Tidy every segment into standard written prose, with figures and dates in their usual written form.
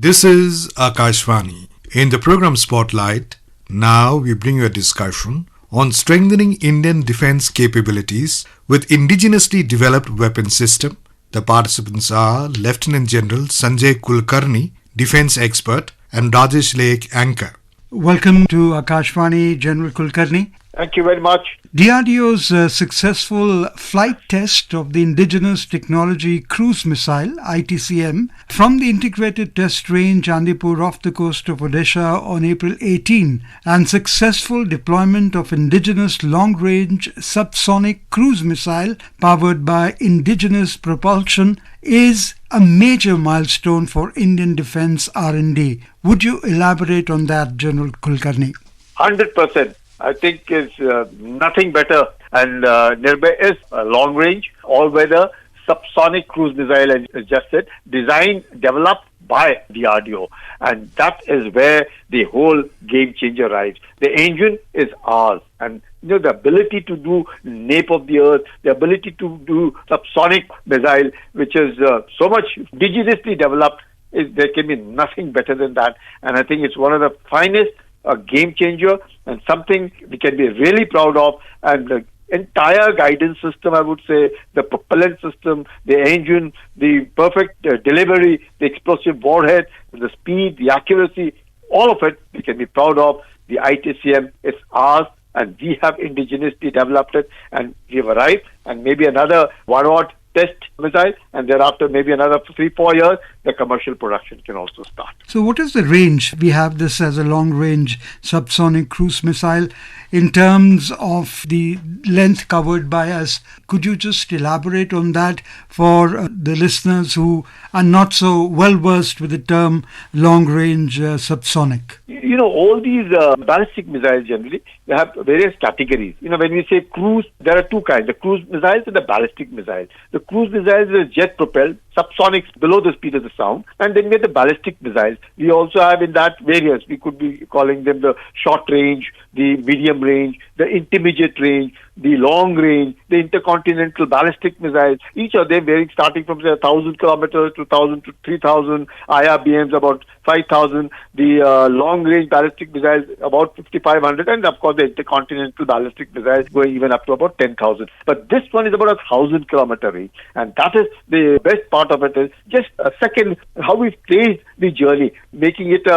This is Akashvani. In the program Spotlight, now we bring you a discussion on strengthening Indian defense capabilities with indigenously developed weapon system. The participants are Lieutenant General Sanjay Kulkarni, defense expert, and Rajesh Lake, anchor. Welcome to Akashvani, General Kulkarni. Thank you very much. DRDO's successful flight test of the Indigenous Technology Cruise Missile, ITCM, from the Integrated Test Range Andipur off the coast of Odisha on April 18 and successful deployment of Indigenous long-range subsonic cruise missile powered by indigenous propulsion is a major milestone for Indian defense R&D. Would you elaborate on that, General Kulkarni? 100%. I think is nothing better, and Nirbhay is a long-range, all-weather, subsonic cruise missile, as just said, designed, developed by DRDO, and that is where the whole game changer rides. The engine is ours, and the ability to do nape of the earth, the ability to do subsonic missile, which is so much indigenously developed, there can be nothing better than that, and I think it's one of the finest. A game changer and something we can be really proud of, and the entire guidance system, I would say, the propellant system, the engine, the perfect delivery, the explosive warhead, the speed, the accuracy, all of it we can be proud of. The ITCM is ours, and we have indigenously developed it, and we have arrived, and maybe another one-odd test missile, and thereafter maybe another 3-4 years, the commercial production can also start. So what is the range? We have this as a long-range subsonic cruise missile. In terms of the length covered by us, could you just elaborate on that for the listeners who are not so well-versed with the term long-range subsonic? All these ballistic missiles generally, they have various categories. When we say cruise, there are two kinds, the cruise missiles and the ballistic missiles. The cruise missiles are jet-propelled, subsonics below the speed of the sound, and then we have the ballistic missiles. We also have in that various, we could be calling them the short range, the medium range, the intermediate range, the long range, the intercontinental ballistic missiles. Each of them varying starting from say 1,000 kilometers to 1,000 to 3,000, IRBMs about 5,000, the long range ballistic missiles about 5,500, and of course the intercontinental ballistic missiles going even up to about 10,000. But this one is about 1,000 kilometer range, and that is the best part of it is just a second how we've played the journey, making it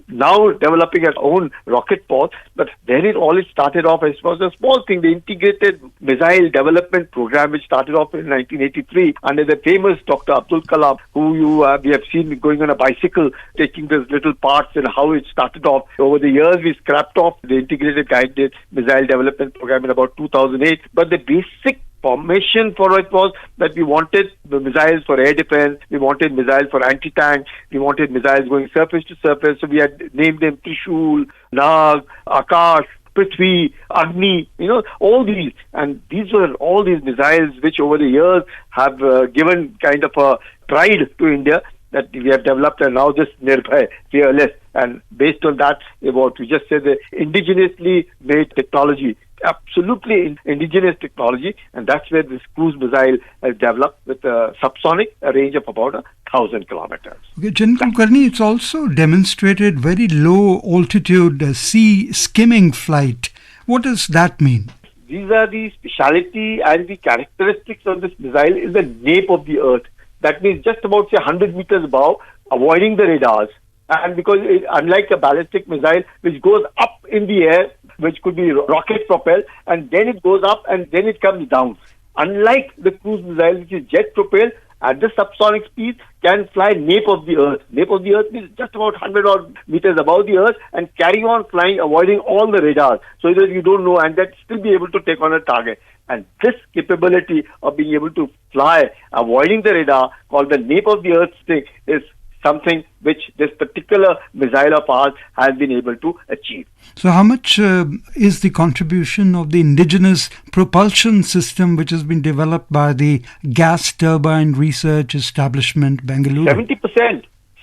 now developing our own rocket pod, but where it all started off as was a small thing, the Integrated Missile Development Program, which started off in 1983 under the famous Dr. Abdul Kalam, who we have seen going on a bicycle, taking those little parts and how it started off. Over the years, we scrapped off the Integrated Guided Missile Development Program in about 2008, but the basic formation for it was that we wanted the missiles for air defense, we wanted missiles for anti-tank, we wanted missiles going surface to surface, so we had named them Trishul, Nag, Akash, Prithvi, Agni, all these. And these were all these missiles which over the years have given kind of a pride to India that we have developed, and now just Nirbhay, fearless. And based on that, what we just said, the indigenously made technology, absolutely indigenous technology, and that's where this cruise missile has developed with a subsonic, a range of about 1,000 kilometers. Okay, General Kulkarni, it's also demonstrated very low altitude sea skimming flight. What does that mean? These are the speciality and the characteristics of this missile is the nape of the earth. That means just about 100 meters above, avoiding the radars. And because unlike a ballistic missile which goes up in the air, which could be rocket propelled, and then it goes up and then it comes down. Unlike the cruise missile, which is jet propelled at the subsonic speed, can fly nape of the earth. Nape of the earth means just about 100 odd meters above the earth and carry on flying, avoiding all the radars, so that you don't know, and that still be able to take on a target. And this capability of being able to fly, avoiding the radar, called the nape of the earth stick, is something which this particular missile of ours has been able to achieve. So how much is the contribution of the indigenous propulsion system which has been developed by the Gas Turbine Research Establishment, Bengaluru?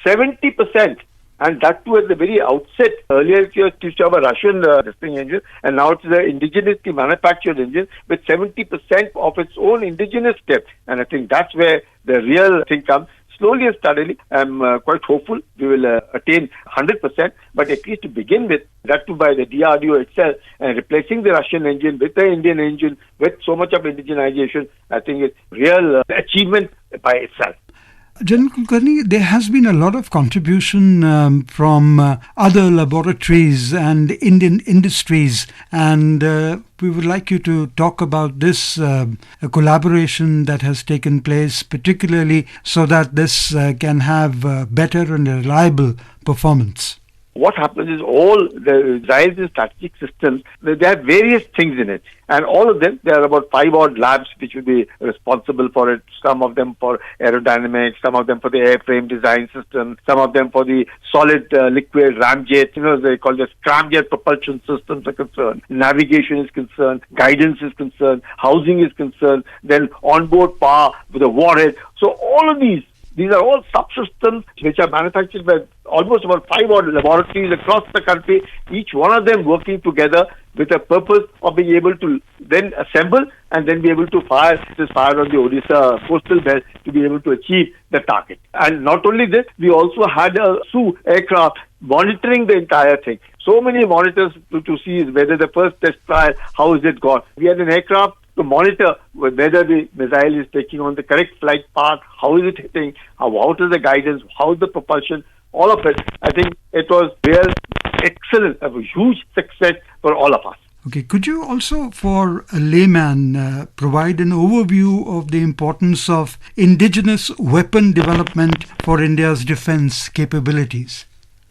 70%. And that too at the very outset. Earlier it used to have a Russian engine, and now it's an indigenously manufactured engine with 70% of its own indigenous depth. And I think that's where the real thing comes. slowly and steadily, I'm quite hopeful we will attain 100%, but at least to begin with, that too by the DRDO itself, and replacing the Russian engine with the Indian engine with so much of indigenization, I think it's real achievement by itself. General Kulkarni, there has been a lot of contribution from other laboratories and Indian industries, and we would like you to talk about this collaboration that has taken place, particularly so that this can have better and reliable performance. What happens is all the missiles and strategic systems, they have various things in it. And all of them, there are about 5 odd labs which will be responsible for it. Some of them for aerodynamics, some of them for the airframe design system, some of them for the solid liquid ramjet, they call this scramjet propulsion systems are concerned. Navigation is concerned, guidance is concerned, housing is concerned, then onboard power with the warhead. So all of these are all subsystems which are manufactured by almost about 5 odd laboratories across the country, each one of them working together with a purpose of being able to then assemble and then be able to fire on the Odisha coastal belt to be able to achieve the target. And not only this, we also had a Su aircraft monitoring the entire thing. So many monitors to see whether the first test trial, how is it gone. We had an aircraft to monitor whether the missile is taking on the correct flight path, how is it hitting, what is the guidance, how is the propulsion, all of it. I think it was real excellent, a huge success for all of us. Okay, could you also, for a layman, provide an overview of the importance of indigenous weapon development for India's defense capabilities?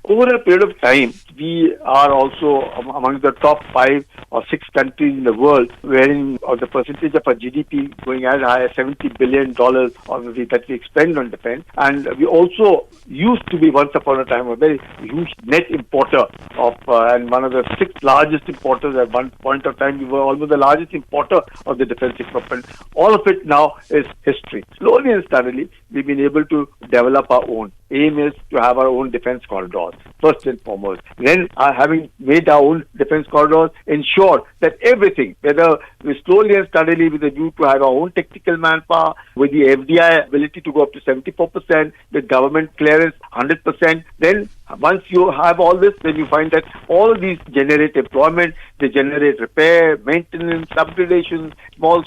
Over a period of time, we are also among the top 5 or 6 countries in the world wherein the percentage of our GDP going as high as $70 billion that we expend on defense. And we also used to be once upon a time a very huge net importer of and one of the 6th largest importers at one point of time. We were almost the largest importer of the defense equipment. All of it now is history. Slowly and steadily, we've been able to develop our own. Aim is to have our own defense corridors, first and foremost. Then, having made our own defense corridors, ensure that everything, whether we slowly and steadily with a view to have our own technical manpower, with the FDI ability to go up to 74%, with government clearance 100%, then once you have all this, then you find that all of these generate employment, they generate repair, maintenance, upgradations, small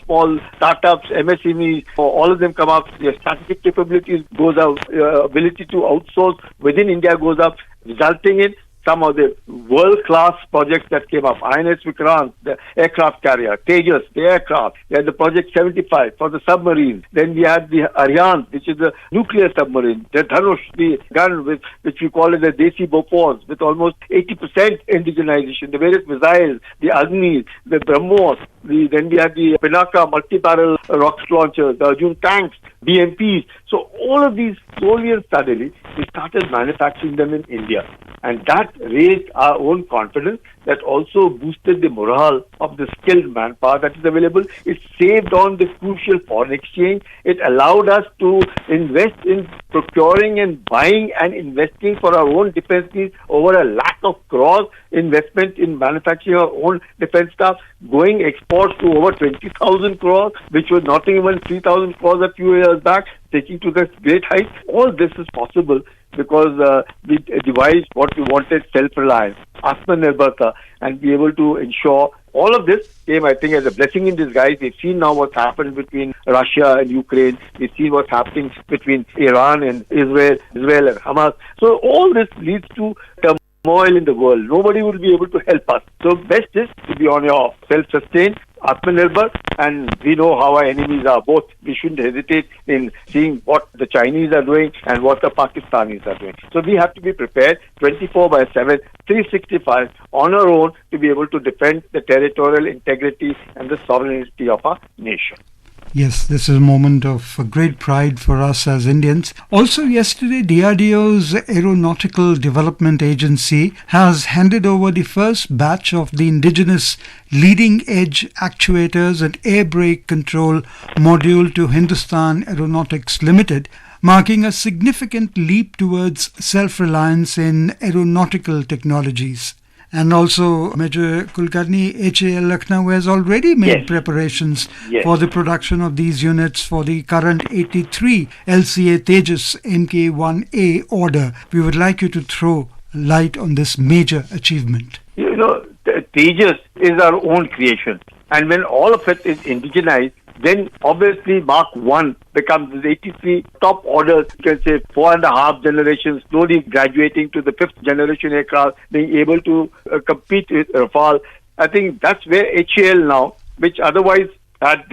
startups, MSMEs, all of them come up, their strategic capabilities goes up, ability to outsource within India goes up, resulting in some of the world-class projects that came up. INS Vikrant, the aircraft carrier, Tejas, the aircraft. We had the Project 75 for the submarines. Then we had the Ariane, which is a nuclear submarine. The Dhanush, the gun which we call it the Desi Bofors, with almost 80% indigenization. The various missiles, the Agnis, the BrahMos. Then we had the Pinaka multi-barrel rocket launchers, the Arjun tanks, BMPs. So all of these slowly and steadily, we started manufacturing them in India. And that raised our own confidence, that also boosted the morale of the skilled manpower that is available. It saved on the crucial foreign exchange. It allowed us to invest in procuring and buying and investing for our own defense needs over 100,000 crores investment in manufacturing our own defense stuff, going exports to over 20,000 crores, which was not even 3,000 crores a few years back, taking to the great height. All this is possible because we devised what we wanted, self-reliance, Atmanirbharta, and be able to ensure all of this came, I think, as a blessing in disguise. We've seen now what's happened between Russia and Ukraine. We've seen what's happening between Iran and Israel and Hamas. So all this leads to turmoil in the world. Nobody will be able to help us. So best is to be on your self-sustained, Atmanirbhar, and we know how our enemies are both. We shouldn't hesitate in seeing what the Chinese are doing and what the Pakistanis are doing. So we have to be prepared 24/7, 365 on our own to be able to defend the territorial integrity and the sovereignty of our nation. Yes, this is a moment of great pride for us as Indians. Also yesterday, DRDO's Aeronautical Development Agency has handed over the first batch of the indigenous leading edge actuators and air brake control module to Hindustan Aeronautics Limited, marking a significant leap towards self-reliance in aeronautical technologies. And also, Major Kulkarni, HAL Lucknow has already made preparations for the production of these units for the current 83 LCA Tejas Mk1A order. We would like you to throw light on this major achievement. Tejas is our own creation. And when all of it is indigenized, then obviously Mark 1 becomes the 83 top orders, you can say 4.5 generations, slowly graduating to the 5th generation aircraft, being able to compete with Rafale. I think that's where HAL now, which otherwise had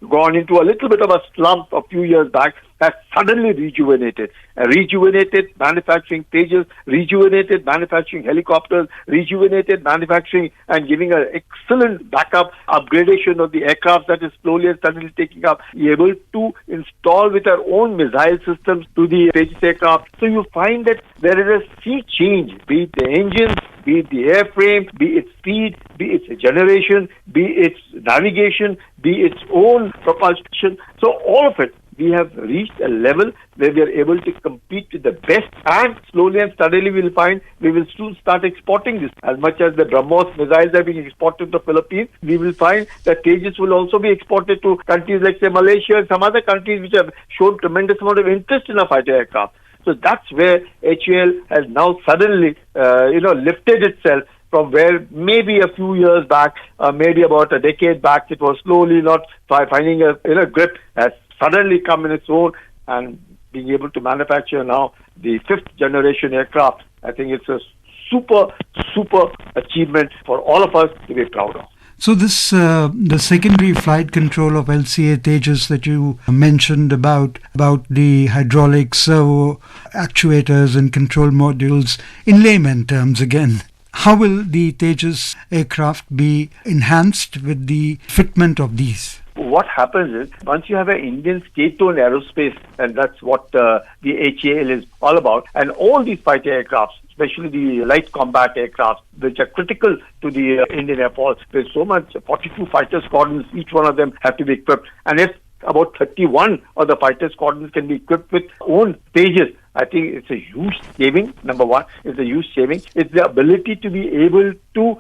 gone into a little bit of a slump a few years back, has suddenly rejuvenated. Rejuvenated manufacturing Tejas, rejuvenated manufacturing helicopters, rejuvenated manufacturing and giving an excellent backup upgradation of the aircraft that is slowly and suddenly taking up, able to install with our own missile systems to the Tejas aircraft. So you find that there is a sea change, be it the engines, be it the airframe, be it speed, be it generation, be it navigation, be its own propulsion. So all of it, we have reached a level where we are able to compete with the best, and slowly and steadily we will find we will soon start exporting this. As much as the BrahMos missiles are being exported to the Philippines, we will find that Tejas will also be exported to countries like, say, Malaysia and some other countries which have shown tremendous amount of interest in our fighter aircraft. So that's where HAL has now suddenly, lifted itself from where maybe a few years back, maybe about a decade back, it was slowly not finding a grip, has suddenly come in its own and being able to manufacture now the 5th generation aircraft. I think it's a super achievement for all of us to be proud of. So this, the secondary flight control of LCA Tejas that you mentioned about the hydraulic servo actuators and control modules, in layman terms again, how will the Tejas aircraft be enhanced with the fitment of these? What happens is, once you have an Indian state-owned aerospace, and that's what the HAL is all about, and all these fighter aircrafts, especially the light combat aircraft, which are critical to the Indian Air Force, there's so much, 42 fighter squadrons, each one of them have to be equipped. And if about 31 of the fighter squadrons can be equipped with own Tejas, I think it's a huge saving. Number one, it's a huge saving. It's the ability to be able to,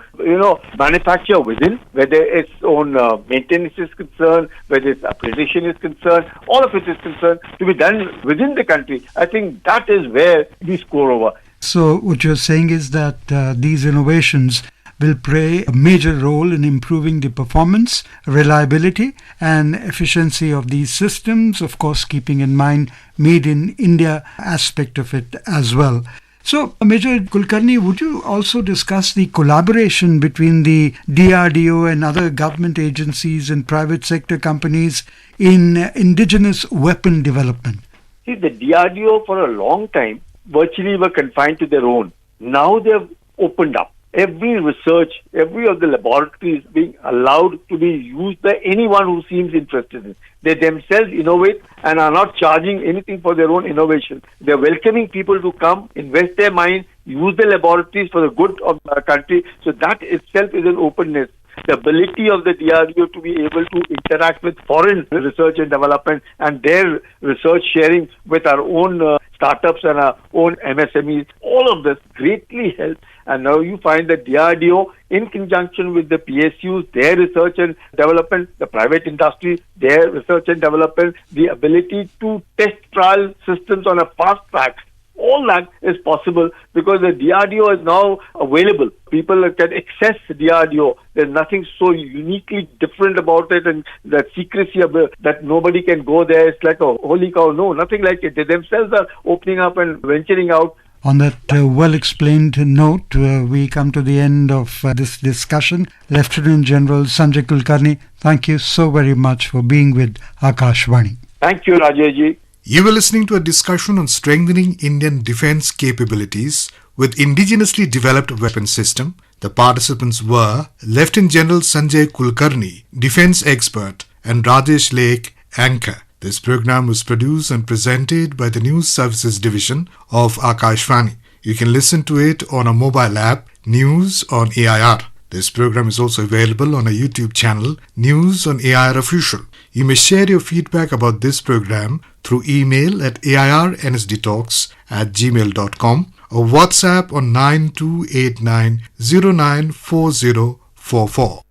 manufacture within, whether its own maintenance is concerned, whether its upgradation is concerned, all of it is concerned, to be done within the country. I think that is where we score over. So what you're saying is that these innovations will play a major role in improving the performance, reliability and efficiency of these systems, of course keeping in mind made in India aspect of it as well. So, Major Kulkarni, would you also discuss the collaboration between the DRDO and other government agencies and private sector companies in indigenous weapon development? See, the DRDO for a long time virtually were confined to their own. Now they have opened up. Every research, every of the laboratories being allowed to be used by anyone who seems interested in it. They themselves innovate and are not charging anything for their own innovation. They're welcoming people to come, invest their mind, use the laboratories for the good of the country. So that itself is an openness. The ability of the DRDO to be able to interact with foreign research and development and their research sharing with our own startups and our own MSMEs, all of this greatly helps. And now you find that DRDO, in conjunction with the PSUs, their research and development, the private industry, their research and development, the ability to test trial systems on a fast track, all that is possible because the DRDO is now available. People can access DRDO. There's nothing so uniquely different about it, and that secrecy of that nobody can go there. It's like a holy cow. No, nothing like it. They themselves are opening up and venturing out. On that well-explained note, we come to the end of this discussion. Lieutenant General Sanjay Kulkarni, thank you so very much for being with Akashvani. Thank you, Rajesh. You were listening to a discussion on strengthening Indian defense capabilities with indigenously developed weapon system. The participants were Lieutenant General Sanjay Kulkarni, defense expert, and Rajesh Lake, anchor. This program was produced and presented by the News Services Division of Akashvani. You can listen to it on a mobile app, News on AIR. This program is also available on a YouTube channel, News on AIR Official. You may share your feedback about this program through email at airnsdtalks@gmail.com or WhatsApp on 9289094044.